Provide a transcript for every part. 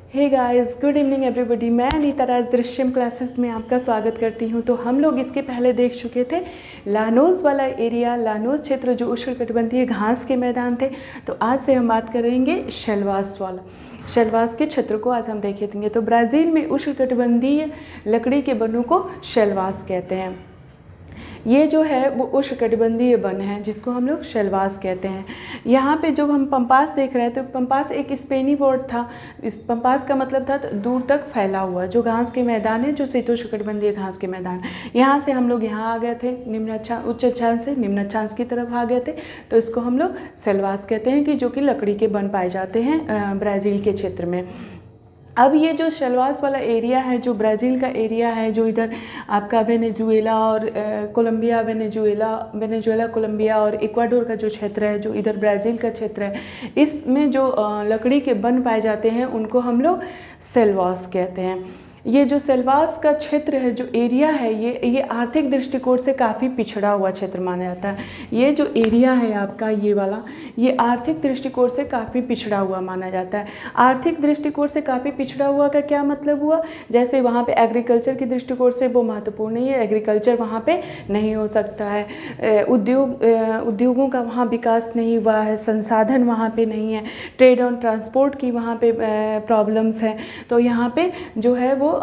हे guys, good evening everybody. मैं अनीता राज Drishyam classes में आपका स्वागत करती हूं। तो हम लोग इसके पहले देख चुके थे लाहनौज़ वाला एरिया, लाहनौज़ क्षेत्र जो उष्णकटिबंधीय घास के मैदान थे। तो आज से हम बात करेंगे शेलवास वाला, शेलवास के क्षेत्र को आज हम देखेंगे। तो ब्राज़ील में उष्णकटिबंधीय लकड़ी के वनों को शेलवास कहते हैं। ये जो है वो उष्णकटिबंधीय वन है जिसको हम लोग शेलवास कहते हैं। यहाँ पे जो हम पंपास देख रहे हैं तो पंपास एक स्पेनी वर्ड था। इस पंपास का मतलब था दूर तक फैला हुआ, जो घास के मैदान है, जो शीतोष्णकटिबंधीय घास के मैदान। यहाँ से हम लोग यहाँ आ गए थे, उच्च अक्षांश से निम्न अक्षांश की तरफ आ गए थे, तो इसको हम लोग शेलवास कहते हैं कि जो कि लकड़ी के वन पाए जाते हैं ब्राज़ील के क्षेत्र में। अब ये जो शेलवास वाला एरिया है, जो ब्राज़ील का एरिया है, जो इधर आपका वेनेजुएला और कोलंबिया, वेनेजुएला कोलंबिया और इक्वाडोर का जो क्षेत्र है, जो इधर ब्राज़ील का क्षेत्र है, इसमें जो लकड़ी के वन पाए जाते हैं उनको हम लोग शेलवास कहते हैं। ये जो शेलवास का क्षेत्र है, जो एरिया है, ये आर्थिक दृष्टिकोण से काफ़ी पिछड़ा हुआ क्षेत्र माना जाता है। ये जो एरिया है आपका, ये वाला, ये आर्थिक दृष्टिकोण से काफ़ी पिछड़ा हुआ माना जाता है। आर्थिक दृष्टिकोण से काफ़ी पिछड़ा हुआ का क्या मतलब हुआ? जैसे वहाँ पे एग्रीकल्चर की दृष्टिकोण से वो महत्वपूर्ण नहीं है, एग्रीकल्चर वहाँ पे नहीं हो सकता है, उद्योगों का वहाँ विकास नहीं हुआ है, संसाधन वहाँ पे नहीं है, ट्रेड और ट्रांसपोर्ट की वहाँ पे प्रॉब्लम्स हैं। तो यहाँ पे जो है वो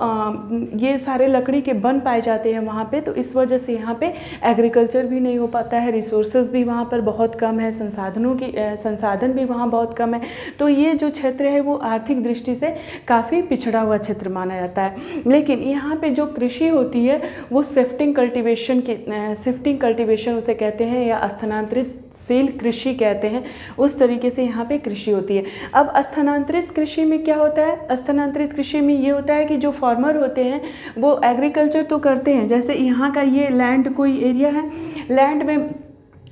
ये सारे लकड़ी के वन पाए जाते हैं वहाँ पे, तो इस वजह से यहाँ पे एग्रीकल्चर भी नहीं हो पाता है, रिसोर्सेज भी वहाँ पर बहुत कम है, संसाधन भी वहाँ बहुत कम है। तो ये जो क्षेत्र है वो आर्थिक दृष्टि से काफ़ी पिछड़ा हुआ क्षेत्र माना जाता है। लेकिन यहाँ पे जो कृषि होती है वो शिफ्टिंग कल्टीवेशन उसे कहते हैं, या स्थानांतरितशील कृषि कहते हैं। उस तरीके से यहाँ पे कृषि होती है। अब स्थानांतरित कृषि में क्या होता है? स्थानांतरित कृषि में ये होता है कि जो फार्मर होते हैं वो एग्रीकल्चर तो करते हैं, जैसे यहाँ का ये लैंड कोई एरिया है, लैंड में,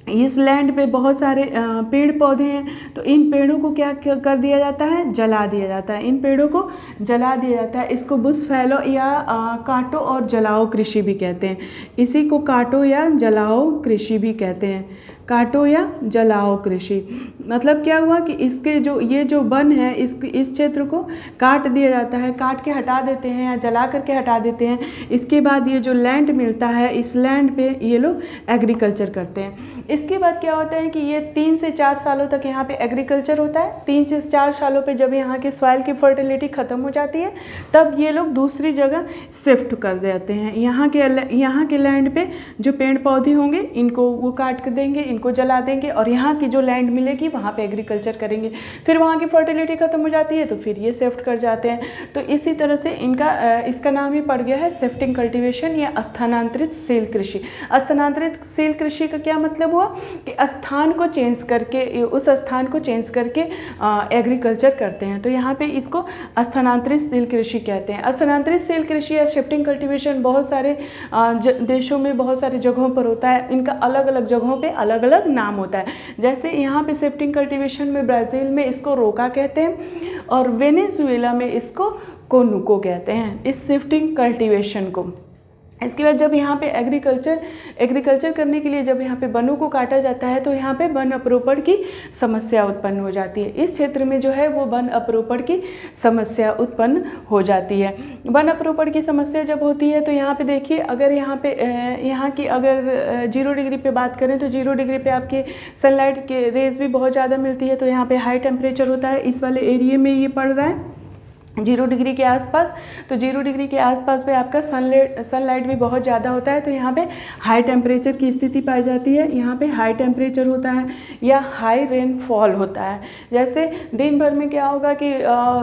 इस लैंड पे बहुत सारे पेड़ पौधे हैं, तो इन पेड़ों को क्या कर दिया जाता है? जला दिया जाता है। इन पेड़ों को जला दिया जाता है। इसको बुश फैलो या काटो और जलाओ कृषि भी कहते हैं। इसी को काटो या जलाओ कृषि भी कहते हैं। काटो या जलाओ कृषि मतलब क्या हुआ कि इसके ये जो वन है, इस क्षेत्र को काट दिया जाता है, काट के हटा देते हैं या जला करके हटा देते हैं। इसके बाद ये जो लैंड मिलता है, इस लैंड पे ये लोग एग्रीकल्चर करते हैं। इसके बाद क्या होता है कि ये 3 से 4 सालों तक यहाँ पे एग्रीकल्चर होता है। 3 से 4 सालों पे जब यहाँ की सॉइल की फर्टिलिटी ख़त्म हो जाती है, तब ये लोग दूसरी जगह शिफ्ट कर देते हैं। यहाँ के लैंड पे जो पेड़ पौधे होंगे इनको वो काट कर देंगे, इनको जला देंगे, और यहाँ की जो लैंड मिलेगी वहाँ पे एग्रीकल्चर करेंगे। फिर वहाँ की फर्टिलिटी ख़त्म हो जाती है तो फिर ये शिफ्ट कर जाते हैं। तो इसी तरह से इसका नाम ही पड़ गया है शिफ्टिंग कल्टीवेशन या स्थानांतरितशील कृषि। स्थानांतरितशील कृषि का क्या मतलब हुआ कि स्थान को चेंज करके, उस स्थान को चेंज करके एग्रीकल्चर करते हैं। तो यहाँ पे इसको स्थानांतरितशील कृषि कहते हैं। स्थानांतरितशील कृषि या शिफ्टिंग कल्टीवेशन बहुत सारे देशों में, बहुत सारी जगहों पर होता है। इनका अलग अलग जगहों पे अलग अलग नाम होता है। जैसे यहाँ पे शिफ्टिंग कल्टीवेशन में ब्राज़ील में इसको रोका कहते हैं, और वेनेजुएला में इसको कोनुको कहते हैं, इस शिफ्टिंग कल्टीवेशन को। इसके बाद जब यहाँ पे एग्रीकल्चर करने के लिए जब यहाँ पे वनों को काटा जाता है, तो यहाँ पे वन अपरोपण की समस्या उत्पन्न हो जाती है। इस क्षेत्र में जो है वो वन अपरोपण की समस्या उत्पन्न हो जाती है। वन अपरोपण की समस्या जब होती है तो यहाँ पे देखिए, अगर यहाँ की अगर 0 डिग्री पे बात करें तो 0 डिग्री पे आपकी सनलाइट के रेज भी बहुत ज़्यादा मिलती है, तो यहाँ पे हाई टेम्परेचर होता है। इस वाले एरिया में ये पड़ रहा है 0 डिग्री के आसपास, तो 0 डिग्री के आसपास पे आपका सनलाइट भी बहुत ज़्यादा होता है, तो यहाँ पे हाई टेम्परेचर की स्थिति पाई जाती है। यहाँ पे हाई टेम्परेचर होता है या हाई रेनफॉल होता है। जैसे दिन भर में क्या होगा कि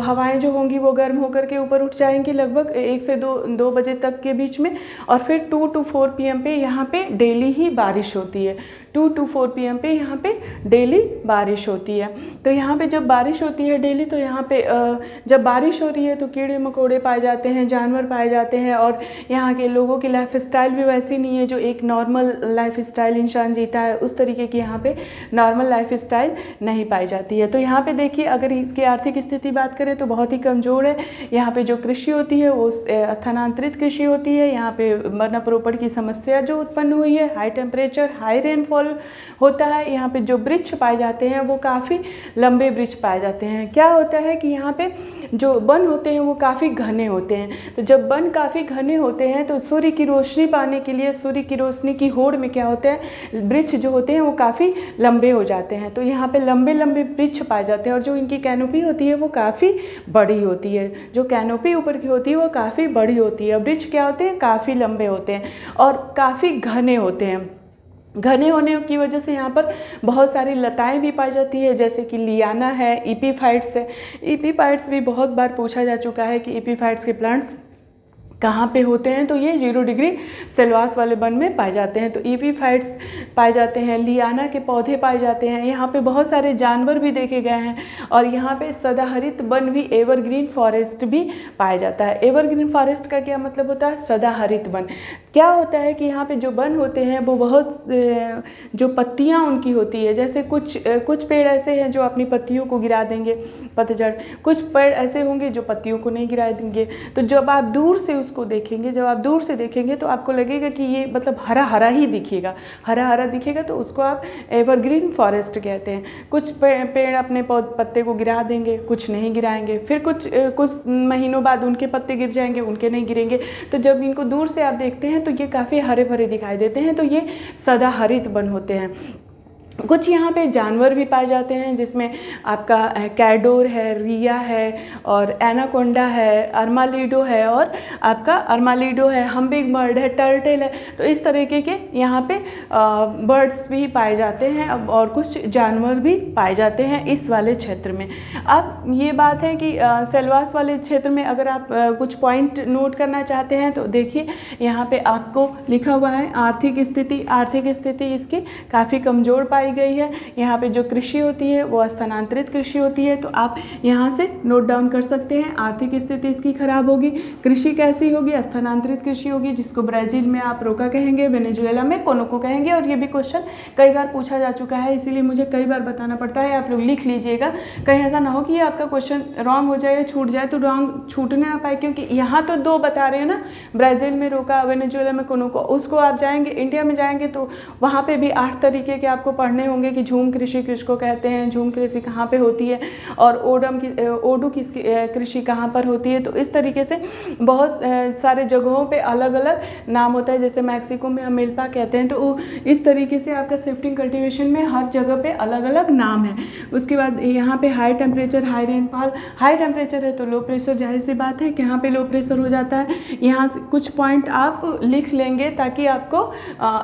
हवाएं जो होंगी वो गर्म होकर के ऊपर उठ जाएंगी लगभग 1 से 2 बजे तक के बीच में, और फिर 2 to 4 PM पे यहाँ पे डेली ही बारिश होती है। 2 to 4 PM पे यहाँ पे डेली बारिश होती है। तो यहाँ पे जब बारिश होती है डेली, तो यहाँ पे जब बारिश हो रही है तो कीड़े मकोड़े पाए जाते हैं, जानवर पाए जाते हैं, और यहाँ के लोगों की लाइफ स्टाइल भी वैसी नहीं है जो एक नॉर्मल लाइफ स्टाइल इंसान जीता है, उस तरीके की यहाँ पे नॉर्मल लाइफ स्टाइल नहीं पाई जाती है। तो यहाँ पे देखिए, अगर इसकी आर्थिक स्थिति बात करें तो बहुत ही कमज़ोर है। यहाँ पे जो कृषि होती है वो स्थानांतरित कृषि होती है। यहाँ पे वन अपरोपण की समस्या जो उत्पन्न हुई है, high temperature, high rainfall fall होता है, यहाँ पे जो वृक्ष पाए जाते हैं वो काफ़ी लंबे वृक्ष पाए जाते हैं। क्या होता है कि यहाँ पे जो वन होते हैं वो काफ़ी घने होते हैं। तो जब वन काफ़ी घने होते हैं तो सूर्य की रोशनी पाने के लिए, सूर्य की रोशनी की होड़ में क्या होता है, वृक्ष जो होते हैं वो काफ़ी लंबे हो जाते हैं। तो यहाँ पे लंबे लंबे वृक्ष पाए जाते हैं और जो इनकी कैनोपी होती है वो काफ़ी बड़ी होती है। जो कैनोपी ऊपर की होती है वो काफ़ी बड़ी होती है। वृक्ष क्या होते हैं, काफ़ी लंबे होते हैं और काफ़ी घने होते हैं। घने होने की वजह से यहाँ पर बहुत सारी लताएं भी पाई जाती है, जैसे कि लियाना है, एपीफाइट्स है। एपीफाइट्स भी बहुत बार पूछा जा चुका है कि एपीफाइट्स के प्लांट्स कहाँ पे होते हैं, तो ये 0 डिग्री सेल्सियस वाले वन में पाए जाते हैं। तो एपीफाइट्स पाए जाते हैं, लियाना के पौधे पाए जाते हैं। यहाँ पे बहुत सारे जानवर भी देखे गए हैं और यहाँ पे सदाहरित वन भी, एवरग्रीन फॉरेस्ट भी पाया जाता है। एवरग्रीन फॉरेस्ट का क्या मतलब होता है, सदाहरित वन। क्या होता है कि यहाँ पे जो वन होते हैं वो बहुत जो पत्तियाँ उनकी होती है, जैसे कुछ पेड़ ऐसे हैं जो अपनी पत्तियों को गिरा देंगे, पतझड़, कुछ पेड़ ऐसे होंगे जो पत्तियों को नहीं गिरा देंगे। तो जब आप दूर से उसको देखेंगे, जब आप दूर से देखेंगे तो आपको लगेगा कि ये मतलब हरा हरा ही दिखेगा, हरा हरा दिखेगा, तो उसको आप एवरग्रीन फॉरेस्ट कहते हैं। कुछ पेड़ अपने पत्ते को गिरा देंगे, कुछ नहीं गिराएंगे, फिर कुछ महीनों बाद उनके पत्ते गिर जाएंगे, उनके नहीं गिरेंगे। तो जब इनको दूर से आप देखते हैं तो ये काफ़ी हरे भरे दिखाई देते हैं, तो ये सदाहरित वन होते हैं। कुछ यहाँ पे जानवर भी पाए जाते हैं, जिसमें आपका कैडोर है, रिया है और एनाकोंडा है, अर्मालिडो है और आपका अर्मालिडो है, हम्बिंग बर्ड है, टर्टल है। तो इस तरीके के यहाँ पे बर्ड्स भी पाए जाते हैं और कुछ जानवर भी पाए जाते हैं इस वाले क्षेत्र में। अब ये बात है कि सेल्वास वाले क्षेत्र में अगर आप कुछ पॉइंट नोट करना चाहते हैं तो देखिए यहाँ पे आपको लिखा हुआ है आर्थिक स्थिति इसकी काफ़ी कमज़ोर पाई गई है। यहाँ पे जो कृषि होती है वो स्थानांतरित कृषि होती है, तो आप यहाँ से नोट डाउन कर सकते हैं। आर्थिक स्थिति इसकी खराब होगी। कृषि कैसी होगी, स्थानांतरित कृषि होगी, जिसको ब्राज़ील में आप रोका कहेंगे, वेनेजुएला में कोनोको कहेंगे। और ये भी क्वेश्चन कई बार पूछा जा चुका है, इसीलिए मुझे कई बार बताना पड़ता है। आप लोग लिख लीजिएगा, कहीं ऐसा ना हो कि आपका क्वेश्चन रॉन्ग हो जाए, छूट जाए, तो रॉन्ग छूटने ना पाए, क्योंकि यहाँ तो 2 बता रहे हैं ना, ब्राज़ील में रोका, वेनेजुएला में कोनोको। उसको आप जाएंगे, इंडिया में जाएंगे तो वहाँ पे भी 8 तरीके के आपको पढ़ने होंगे कि झूम कृषि किसको कहते हैं, झूम कृषि कहाँ पे होती है और ओडू की कृषि कहाँ पर होती है। तो इस तरीके से बहुत सारे जगहों पे अलग अलग नाम होता है। जैसे मैक्सिको में हम मिल्पा कहते हैं, तो इस तरीके से आपका शिफ्टिंग कल्टीवेशन में हर जगह पे अलग अलग नाम है। उसके बाद यहाँ पे high temperature, high rainfall. High temperature है तो लो प्रेशर, जाहिर सी बात है कि यहाँ पे लो प्रेशर हो जाता है। यहाँ से कुछ पॉइंट आप लिख लेंगे ताकि आपको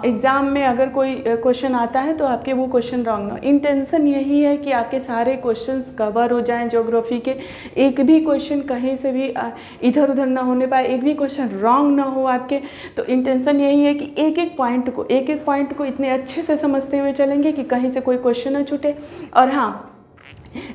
एग्ज़ाम में अगर कोई क्वेश्चन आता है तो आपके वो क्वेश्चन रॉन्ग ना। इंटेंशन यही है कि आपके सारे क्वेश्चंस कवर हो जाएं ज्योग्राफी के, एक भी क्वेश्चन कहीं से भी इधर उधर ना होने पाए, एक भी क्वेश्चन रॉन्ग ना हो आपके। तो इंटेंशन यही है कि एक एक पॉइंट को इतने अच्छे से समझते हुए चलेंगे कि कहीं से कोई क्वेश्चन ना छूटे। और हाँ,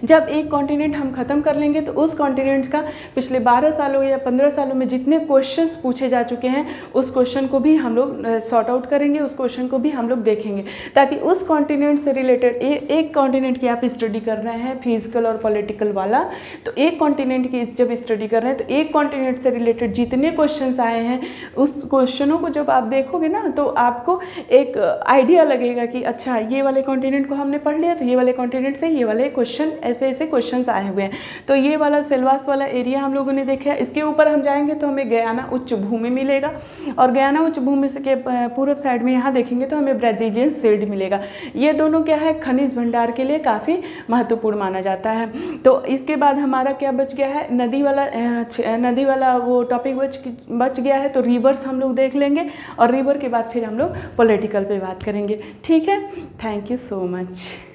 जब एक कॉन्टिनेंट हम ख़त्म कर लेंगे तो उस कॉन्टिनेंट का पिछले 12 सालों या 15 सालों में जितने क्वेश्चंस पूछे जा चुके हैं उस क्वेश्चन को भी हम लोग सॉर्ट आउट करेंगे, उस क्वेश्चन को भी हम लोग देखेंगे, ताकि उस कॉन्टिनेंट से रिलेटेड एक कॉन्टिनेंट की आप स्टडी कर रहे हैं फिजिकल और पॉलिटिकल वाला, तो एक कॉन्टिनेंट की जब स्टडी कर रहे हैं तो एक कॉन्टिनेंट से रिलेटेड जितने क्वेश्चन आए हैं उस क्वेश्चनों को जब आप देखोगे ना तो आपको एक आइडिया लगेगा कि अच्छा ये वाले कॉन्टिनेंट को हमने पढ़ लिया तो ये वाले कॉन्टिनेंट से ये वाले क्वेश्चन ऐसे क्वेश्चंस आए हुए हैं। तो ये वाला सेल्वास वाला एरिया हम लोगों ने देखा है। इसके ऊपर हम जाएंगे तो हमें गयाना उच्च भूमि मिलेगा और गयाना उच्च भूमि से के पूर्व साइड में यहाँ देखेंगे तो हमें ब्राज़ीलियन सील्ड मिलेगा। ये दोनों क्या है, खनिज भंडार के लिए काफ़ी महत्वपूर्ण माना जाता है। तो इसके बाद हमारा क्या बच गया है, नदी वाला वो टॉपिक बच गया है। तो रिवर्स हम लोग देख लेंगे और रिवर के बाद फिर हम लोग पॉलिटिकल पे बात करेंगे। ठीक है, थैंक यू सो मच।